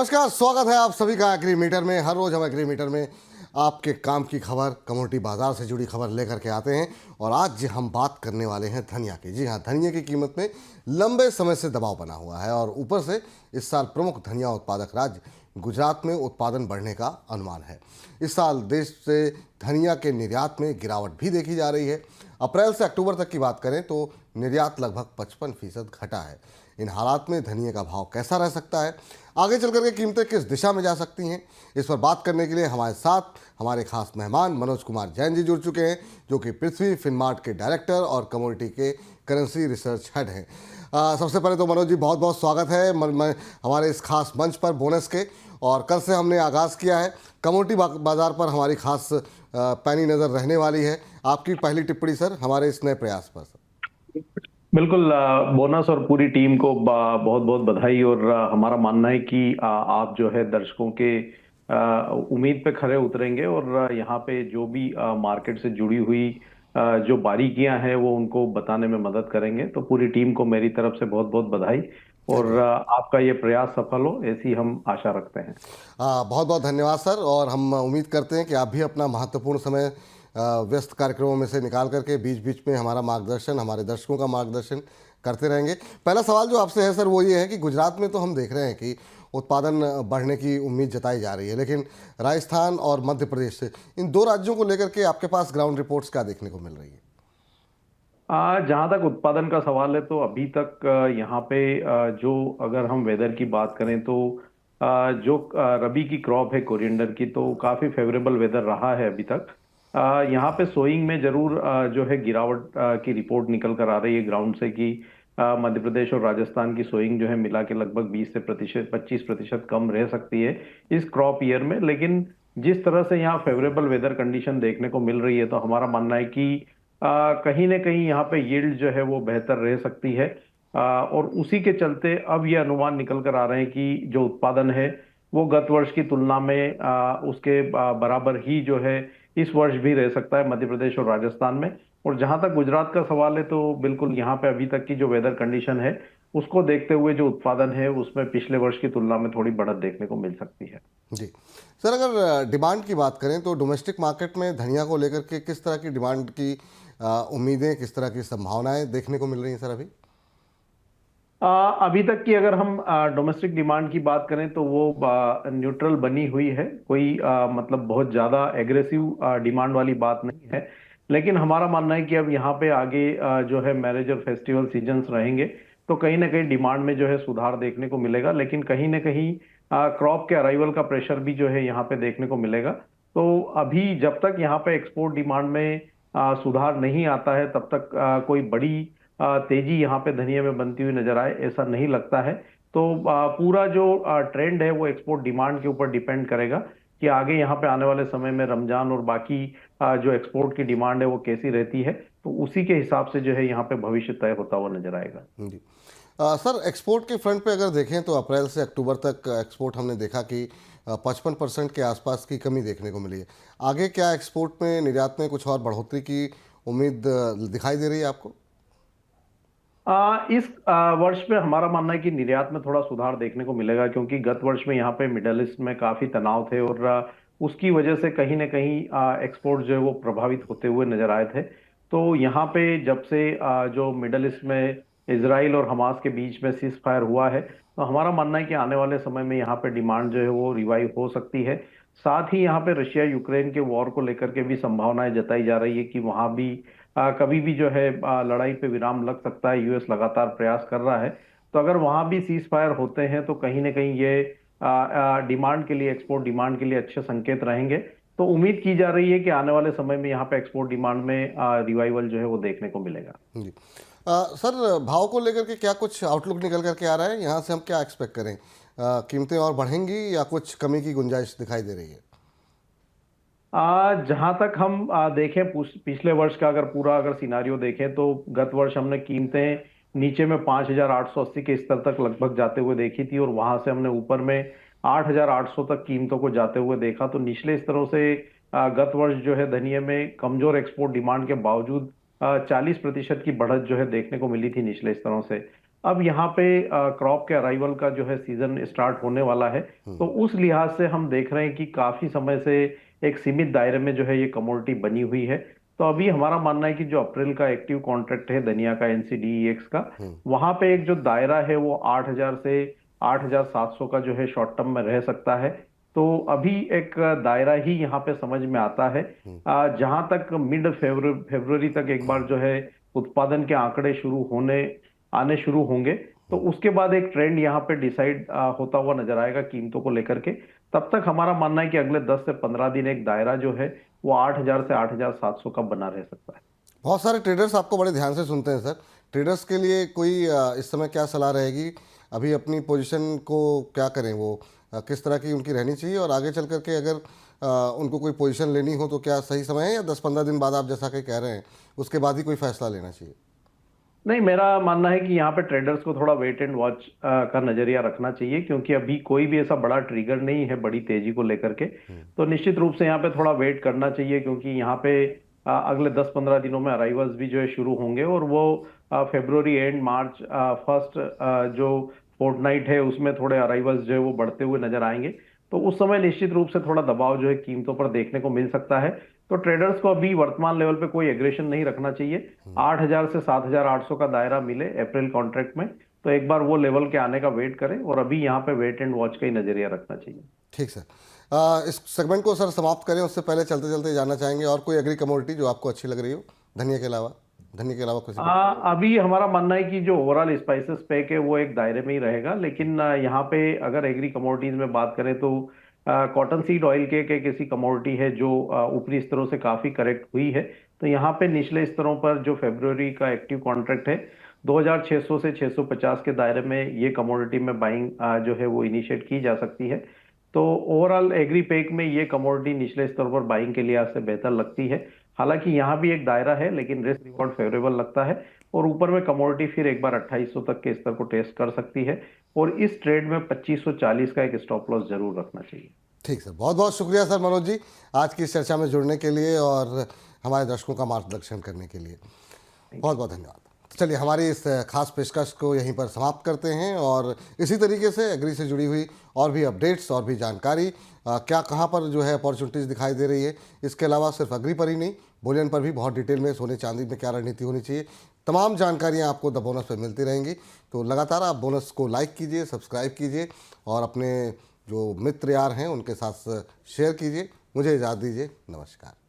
नमस्कार, स्वागत है आप सभी का एग्री मीटर में। हर रोज हम एग्री मीटर में आपके काम की खबर, कमोडिटी बाजार से जुड़ी खबर लेकर के आते हैं। और आज हम बात करने वाले हैं धनिया की। जी हाँ, धनिया की कीमत में लंबे समय से दबाव बना हुआ है और ऊपर से इस साल प्रमुख धनिया उत्पादक राज्य गुजरात में उत्पादन बढ़ने का अनुमान है। इस साल देश से धनिया के निर्यात में गिरावट भी देखी जा रही है। अप्रैल से अक्टूबर तक की बात करें तो निर्यात लगभग 55% घटा है। इन हालात में धनिया का भाव कैसा रह सकता है, आगे चलकर के कीमतें किस दिशा में जा सकती हैं, इस पर बात करने के लिए हमारे साथ हमारे खास मेहमान मनोज कुमार जैन जी जुड़ चुके हैं, जो कि पृथ्वी फिनमार्ट के डायरेक्टर और कमोडिटी के करेंसी रिसर्च हेड हैं। सबसे पहले तो मनोज जी, बहुत बहुत स्वागत है हमारे इस खास मंच पर बोनस के। और कल से हमने आगाज़ किया है कमोडिटी बाजार पर हमारी खास पैनी नज़र रहने वाली है। आपकी पहली टिप्पणी सर हमारे इस नए प्रयास पर सर। बिल्कुल। बोनस और पूरी टीम को बहुत बहुत बधाई। और हमारा मानना है कि आप जो है दर्शकों के उम्मीद पे खरे उतरेंगे और यहाँ पे जो भी मार्केट से जुड़ी हुई जो बारीकियां हैं वो उनको बताने में मदद करेंगे। तो पूरी टीम को मेरी तरफ से बहुत बहुत बधाई थैंक और यू। आपका ये प्रयास सफल हो ऐसी हम आशा रखते हैं। बहुत बहुत धन्यवाद सर। और हम उम्मीद करते हैं कि आप भी अपना महत्वपूर्ण समय व्यस्त कार्यक्रमों में से निकाल करके बीच बीच में हमारा मार्गदर्शन, हमारे दर्शकों का मार्गदर्शन करते रहेंगे। पहला सवाल जो आपसे है सर वो ये है कि गुजरात में तो हम देख रहे हैं कि उत्पादन बढ़ने की उम्मीद जताई जा रही है, लेकिन राजस्थान और मध्य प्रदेश से, इन दो राज्यों को लेकर के आपके पास ग्राउंड रिपोर्ट्स क्या देखने को मिल रही है? जहाँ तक उत्पादन का सवाल है तो अभी तक यहाँ पे जो अगर हम वेदर की बात करें तो जो रबी की क्रॉप है कोरिएंडर की तो काफी फेवरेबल वेदर रहा है अभी तक। यहाँ पे सोइंग में जरूर जो है गिरावट की रिपोर्ट निकल कर आ रही है ग्राउंड से कि मध्य प्रदेश और राजस्थान की सोइंग जो है मिला के लगभग 20 से प्रतिशत 25% कम रह सकती है इस क्रॉप ईयर में। लेकिन जिस तरह से यहाँ फेवरेबल वेदर कंडीशन देखने को मिल रही है तो हमारा मानना है कि कहीं ना कहीं यहाँ पे यील्ड जो है वो बेहतर रह सकती है। और उसी के चलते अब ये अनुमान निकल कर आ रहे हैं कि जो उत्पादन है वो गत वर्ष की तुलना में उसके बराबर ही जो है इस वर्ष भी रह सकता है मध्य प्रदेश और राजस्थान में। और जहां तक गुजरात का सवाल है तो बिल्कुल यहाँ पे अभी तक की जो वेदर कंडीशन है उसको देखते हुए जो उत्पादन है उसमें पिछले वर्ष की तुलना में थोड़ी बढ़त देखने को मिल सकती है। जी सर, अगर डिमांड की बात करें तो डोमेस्टिक मार्केट में धनिया को लेकर के किस तरह की डिमांड की उम्मीदें, किस तरह की संभावनाएं देखने को मिल रही हैं सर अभी? अभी तक की अगर हम डोमेस्टिक डिमांड की बात करें तो वो न्यूट्रल बनी हुई है। कोई मतलब बहुत ज्यादा एग्रेसिव डिमांड वाली बात नहीं है। लेकिन हमारा मानना है कि अब यहाँ पे आगे जो है मैरिज और फेस्टिवल सीजन्स रहेंगे तो कहीं ना कहीं डिमांड में जो है सुधार देखने को मिलेगा। लेकिन कहीं ना कहीं क्रॉप के अराइवल का प्रेशर भी जो है यहाँ पे देखने को मिलेगा। तो अभी जब तक यहाँ पे एक्सपोर्ट डिमांड में सुधार नहीं आता है तब तक कोई बड़ी तेजी यहाँ पे धनिया में बनती हुई नजर आए ऐसा नहीं लगता है। तो पूरा जो ट्रेंड है वो एक्सपोर्ट डिमांड के ऊपर डिपेंड करेगा कि आगे यहाँ पे आने वाले समय में रमजान और बाकी जो एक्सपोर्ट की डिमांड है वो कैसी रहती है। तो उसी के हिसाब से जो है यहाँ पे भविष्य तय होता हुआ नजर आएगा। जी सर, एक्सपोर्ट के फ्रंट पे अगर देखें तो अप्रैल से अक्टूबर तक एक्सपोर्ट हमने देखा कि 55% के आसपास की कमी देखने को मिली है। आगे क्या एक्सपोर्ट में, निर्यात में कुछ और बढ़ोतरी की उम्मीद दिखाई दे रही है आपको? इस वर्ष में हमारा मानना है कि निर्यात में थोड़ा सुधार देखने को मिलेगा क्योंकि गत वर्ष में यहाँ पे मिडल ईस्ट में काफी तनाव थे और उसकी वजह से कहीं ना कहीं एक्सपोर्ट जो है वो प्रभावित होते हुए नजर आए थे। तो यहाँ पे जब से जो मिडल ईस्ट में इसराइल और हमास के बीच में सीज फायर हुआ है तो हमारा मानना है कि आने वाले समय में यहाँ पे डिमांड जो है वो रिवाइव हो सकती है। साथ ही यहाँ पे रशिया यूक्रेन के वॉर को लेकर के भी संभावनाएं जताई जा रही है कि वहां भी कभी भी जो है लड़ाई पे विराम लग सकता है। यूएस लगातार प्रयास कर रहा है। तो अगर वहां भी सीज फायर होते हैं तो कहीं ना कहीं ये डिमांड के लिए, एक्सपोर्ट डिमांड के लिए अच्छे संकेत रहेंगे। तो उम्मीद की जा रही है कि आने वाले समय में यहाँ पे एक्सपोर्ट डिमांड में रिवाइवल जो है वो देखने को मिलेगा। जी सर, भाव को लेकर के क्या कुछ आउटलुक निकल करके आ रहा है? यहाँ से हम क्या एक्सपेक्ट करें? कीमतें और बढ़ेंगी या कुछ कमी की गुंजाइश दिखाई दे रही है? जहां तक हम देखें पिछले वर्ष का अगर पूरा अगर सिनारियो देखें तो गत वर्ष हमने कीमतें नीचे में 5,880 के स्तर तक लगभग जाते हुए देखी थी और वहां से हमने ऊपर में 8,800 तक कीमतों को जाते हुए देखा। तो निचले स्तरों से गत वर्ष जो है धनिया में कमजोर एक्सपोर्ट डिमांड के बावजूद 40% की बढ़त जो है देखने को मिली थी निचले स्तरों से। अब यहाँ पे क्रॉप के अराइवल का जो है सीजन स्टार्ट होने वाला है, तो उस लिहाज से हम देख रहे हैं कि काफी समय से एक सीमित दायरे में जो है ये कमोडिटी बनी हुई है। तो अभी हमारा मानना है कि जो अप्रैल का एक्टिव कॉन्ट्रैक्ट है धनिया का एनसीडीईएक्स का, वहां पे एक जो दायरा है वो 8,000 से 8,700 का जो है शॉर्ट टर्म में रह सकता है। तो अभी एक दायरा ही यहाँ पे समझ में आता है। जहां तक मिड फरवरी तक एक बार जो है उत्पादन के आंकड़े आने शुरू होंगे, तो उसके बाद एक ट्रेंड यहाँ पे डिसाइड होता हुआ नजर आएगा कीमतों को लेकर के। तब तक हमारा मानना है कि अगले 10 से 15 दिन एक दायरा जो है वो 8,000 से 8,700 का बना रह सकता है। बहुत सारे ट्रेडर्स आपको बड़े ध्यान से सुनते हैं सर। ट्रेडर्स के लिए कोई इस समय क्या सलाह रहेगी? अभी अपनी पोजीशन को क्या करें, वो किस तरह की उनकी रहनी चाहिए, और आगे चल करके अगर उनको कोई पोजीशन लेनी हो तो क्या सही समय है, या 10-15 दिन बाद आप जैसा कि कह रहे हैं उसके बाद ही कोई फैसला लेना चाहिए? नहीं, मेरा मानना है कि यहाँ पे ट्रेडर्स को थोड़ा वेट एंड वॉच का नजरिया रखना चाहिए, क्योंकि अभी कोई भी ऐसा बड़ा ट्रिगर नहीं है बड़ी तेजी को लेकर के। तो निश्चित रूप से यहाँ पे थोड़ा वेट करना चाहिए, क्योंकि यहाँ पे अगले 10-15 दिनों में अराइवल्स भी जो है शुरू होंगे, और वो फरवरी एंड मार्च फर्स्ट जो फोर्टनाइट है उसमें थोड़े अराइवल्स जो है वो बढ़ते हुए नजर आएंगे। तो उस समय निश्चित रूप से थोड़ा दबाव जो है कीमतों पर देखने को मिल सकता है। तो ट्रेडर्स को अभी वर्तमान लेवल पे कोई एग्रेशन नहीं रखना चाहिए। 8,000 से 7,800 का दायरा मिले अप्रैल कॉन्ट्रैक्ट में, तो एक बार वो लेवल के आने का वेट करें, और अभी यहाँ पे वेट एंड वॉच का ही नजरिया रखना चाहिए। ठीक सर। इस सेगमेंट को सर समाप्त करें उससे पहले चलते चलते जानना चाहेंगे और कोई एग्री कमोडिटी जो आपको अच्छी लग रही हो, धनिया के अलावा? धनिया के अलावा कुछ? अभी हमारा मानना है कि जो ओवरऑल स्पाइसेस पैक है वो एक दायरे में ही रहेगा, लेकिन यहाँ पे अगर एग्री कमोडिटीज में बात करें तो कॉटन सीड ऑयल के किसी कमोडिटी है जो ऊपरी स्तरों से काफी करेक्ट हुई है। तो यहाँ पे निचले स्तरों पर जो फरवरी का एक्टिव कॉन्ट्रैक्ट है 2,600 से 650 के दायरे में ये कमोडिटी में बाइंग जो है वो इनिशिएट की जा सकती है। तो ओवरऑल एग्री पैक में ये कमोडिटी निचले स्तर पर बाइंग के लिहाज से बेहतर लगती है। हालांकि यहाँ भी एक दायरा है, लेकिन रिस्क रिवॉर्ड फेवरेबल लगता है, और ऊपर में कमोडिटी फिर एक बार 2,800 तक के स्तर को टेस्ट कर सकती है, और इस ट्रेड में 2,540 का एक स्टॉप लॉस जरूर रखना चाहिए। ठीक सर, बहुत बहुत शुक्रिया सर मनोज जी, आज की इस चर्चा में जुड़ने के लिए और हमारे दर्शकों का मार्गदर्शन करने के लिए बहुत बहुत धन्यवाद। तो चलिए हमारी इस खास पेशकश को यहीं पर समाप्त करते हैं, और इसी तरीके से एग्री से जुड़ी हुई और भी अपडेट्स और भी जानकारी क्या कहाँ पर जो है अपॉर्चुनिटीज़ दिखाई दे रही है, इसके अलावा सिर्फ एग्री पर ही नहीं, बुलियन पर भी बहुत डिटेल में सोने चांदी में क्या रणनीति होनी चाहिए, तमाम जानकारियाँ आपको द बोनस पर मिलती रहेंगी। तो लगातार आप बोनस को लाइक कीजिए, सब्सक्राइब कीजिए, और अपने जो मित्र यार हैं उनके साथ शेयर कीजिए। मुझे इजाज़त दीजिए, नमस्कार।